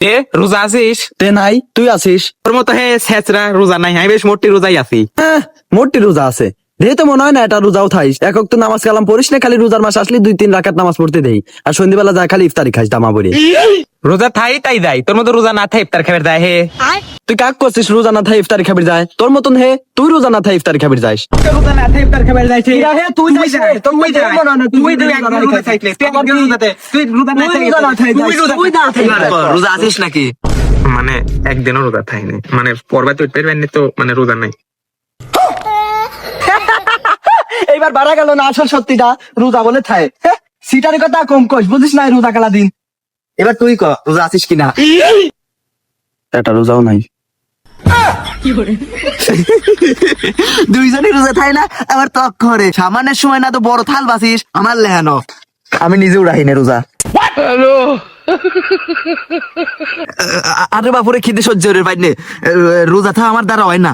এ রোজা আছিস? তে নাই, তুই আছিস? তোর মতো হে ছেচরা রোজা নাই, আমি বেশ মোটি রোজাই আছি। মোটি রোজা আছে দেহে তো মনে হয় না এটা রোজাও থাইস। একক তো নামাজ কালাম পড়িস না, খালি রোজার মাস আসলে 2-3 রাকাত নামাজ পড়তে দেই, আর সন্ধ্যাবেলা যা খালি ইফতারি খাইস দামা বলে। রোজা থাই তাই যাই, তোর মতো রোজা না থাই ইফতার খাবার যায় হে। তুই কাক করছিস রোজা না থাই ইফতারি খাবির যায়? তোর মতন হে তুই রোজা না থাই ইফতারি খাবির যাস। রোজা না থাই ইফতার খাবার যাইছে। কিরা হে, তুই যাইস রে, তোর তুই যা, মনে হয় না, তুই তুই রোজা একদিন নাই রোজা খাইছিস। থাকলে, তুই একদিন রোজাতে, তুই রোজা না থাই, তুই রোজা না থাই তুই যাস, রোজা তুই না থাই যাস। রোজা আছিস নাকি? মানে একদিনও রোজা থাই নাই, মানে পর্বা তো ইফতার বানি তো মানে রোজা নাই। এইবার বাড়া গেল না আসল সত্যিটা, রোজা বলে থাই। সিটার কথা কম কইস, বুঝিস না রোজা কালা দিন। এবার তুই ক রোজা আছিস কিনা? এটা রোজাও নাই। দুইজনই রোজা থাই না, আবার তক করে সামানের সময় না তো বড় থাল বাসিস আমার লেহানো। আমি নিজেও রাহি না রোজা। আরে বাপুরে খিদে সহ্য রে বাইনে, রোজা থা আমার দ্বারা হয় না।